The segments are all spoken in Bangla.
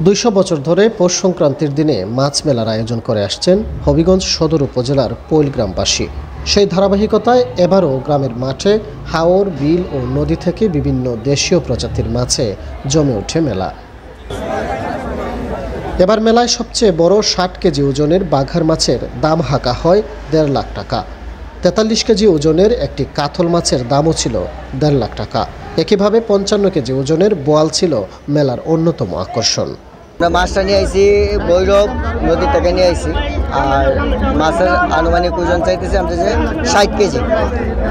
$200 বছর ধরে পৌষ সংক্রান্তির দিনে মাছ মেলার আয়োজন করে আসছেন হবিগঞ্জ সদর উপজেলার পৈল গ্রামবাসী। সেই ধারাবাহিকতায় এবারও গ্রামের মাঠে হাওর, বিল ও নদী থেকে বিভিন্ন দেশীয় প্রজাতির মাছে জমে ওঠে মেলা। এবার মেলায় সবচেয়ে বড় 60 কেজি ওজনের বাঘার মাছের দাম হাঁকা হয় $1.5 লাখ টাকা। 43 কেজি ওজনের একটি কাতল মাছের দামও ছিল $1.5 লাখ টাকা। একইভাবে 55 কেজি ওজনের বোয়াল ছিল মেলার অন্যতম আকর্ষণ। আমরা মাছটা নিয়ে আইছি ভৈরব নদী থেকে নিয়ে আইছি, আর মাছের আনুমানিক ওজন চাইতেছি আমরা যে 60 কেজি,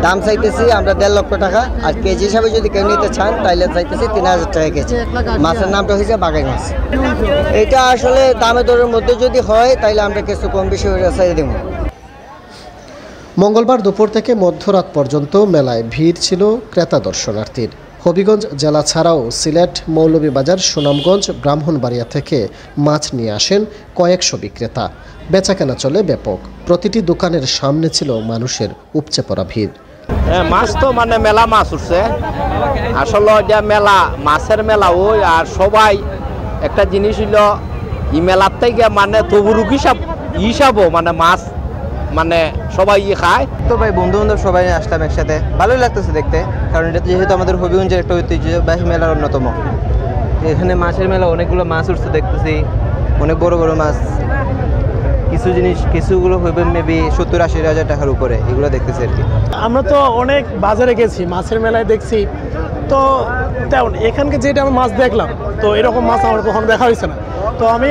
দাম চাইতেছি আমরা $1.5 লক্ষ টাকা। আর কেজি হিসাবে যদি কেউ নিতে চান তাহলে চাইতেছি 3000 টাকা কেজি। মাছের নামটা হয়েছে বাঘাই মাছ। এটা আসলে দামে দরের মধ্যে যদি হয় তাহলে আমরা কিছু কম বেশি চাই দেবো। মঙ্গলবার দুপুর থেকে মধ্যরাত পর্যন্ত মেলায় ভিড় ছিল ক্রেতা দর্শনার্থীর। হবিগঞ্জ জেলা ছাড়াও সিলেট, মৌলভীবাজার, সুনামগঞ্জ, ব্রাহ্মণবাড়িয়া থেকে মাছ নিয়ে আসেন কয়েকশো বিক্রেতা। বেচাকেনা চলে ব্যাপক। প্রতিটি দোকানের সামনে ছিল মানুষের উপচে পড়া ভিড়। মাছ তো মানে মেলা মাছ উঠছে, আসলে এটা মেলা মাছের মেলা ওই। আর সবাই একটা জিনিস হইল ই মেলার থেকে মানে তবুরুক হিসাবও মানে মাছ মানে সবাই খায়। তো ভাই বন্ধু বান্ধব সবাই আসলাম একসাথে, ভালোই লাগতেছে দেখতে, কারণ এটা যেহেতু আমাদের হবিগঞ্জের একটা ঐতিহ্যবাহী মেলার অন্যতম। এখানে মাছের মেলা, অনেকগুলো মাছ উঠছে দেখতেছি, অনেক বড় বড় মাছ। কিছু জিনিস কিছুগুলো হইবে মেবি 70-80 হাজার টাকার উপরে, এগুলো দেখতেছি আর কি। আমরা তো অনেক বাজারে গেছি, মাছের মেলায় দেখছি, তো তেমন এখানকে যেটা আমি মাছ দেখলাম, তো এরকম মাছ আমার কখনো দেখা হয়েছে না। তো আমি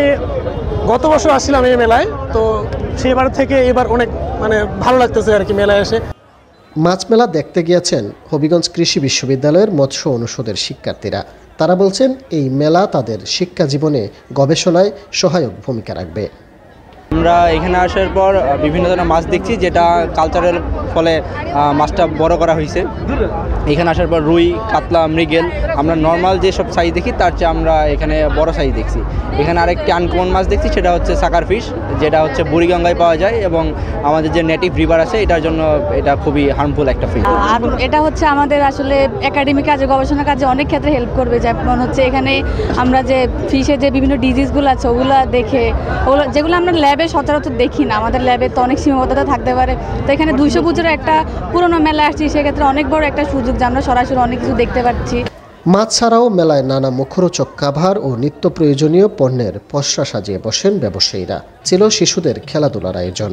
গত বছর আসছিলাম এই মেলায়, তো সেবার থেকে এবার অনেক মানে ভালো লাগতেছে আর কি মেলায় এসে। মাছ মেলা দেখতে গিয়েছেন হবিগঞ্জ কৃষি বিশ্ববিদ্যালয়ের মৎস্য অনুষদের শিক্ষার্থীরা। তারা বলছেন এই মেলা তাদের শিক্ষা জীবনে গবেষণায় সহায়ক ভূমিকা রাখবে। আমরা এখানে আসার পর বিভিন্ন ধরনের মাছ দেখছি, যেটা কালচারের ফলে মাছটা বড় করা হয়েছে। এখানে আসার পর রুই, কাতলা, মৃগেল, আমরা নর্মাল যেসব সাইজ দেখি তার চেয়ে আমরা এখানে বড় সাইজ দেখছি। এখানে আরেকটি আনকমন মাছ দেখছি, সেটা হচ্ছে সাকার ফিশ, যেটা হচ্ছে বুড়িগঙ্গায় পাওয়া যায় এবং আমাদের যে নেটিভ রিভার আছে এটার জন্য এটা খুবই হার্মফুল একটা ফিশ। আর এটা হচ্ছে আমাদের আসলে একাডেমিক কাজে, গবেষণা কাজে অনেক ক্ষেত্রে হেল্প করবে। যেমন হচ্ছে এখানে আমরা যে ফিশের যে বিভিন্ন ডিজিজগুলো আছে ওগুলো দেখে, ওগুলো যেগুলো আমরা ল্যাবে সচরাচর দেখি না, আমাদের ল্যাবে তো অনেক সীমাবদ্ধতা থাকতে পারে। তো এখানে 200 বছরের একটা পুরোনো মেলা আসছি, সেক্ষেত্রে অনেক বড় একটা সুযোগ যে আমরা সরাসরি অনেক কিছু দেখতে পাচ্ছি। মাছ ছাড়াও মেলায় নানা মুখরোচক কাভার ও নিত্য প্রয়োজনীয় পণ্যের পসরা সাজিয়ে বসেন ব্যবসায়ীরা। ছিল শিশুদের খেলাধুলার আয়োজন।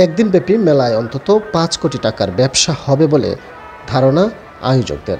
একদিনব্যাপী মেলায় অন্তত 5 কোটি টাকার ব্যবসা হবে বলে ধারণা আয়োজকদের।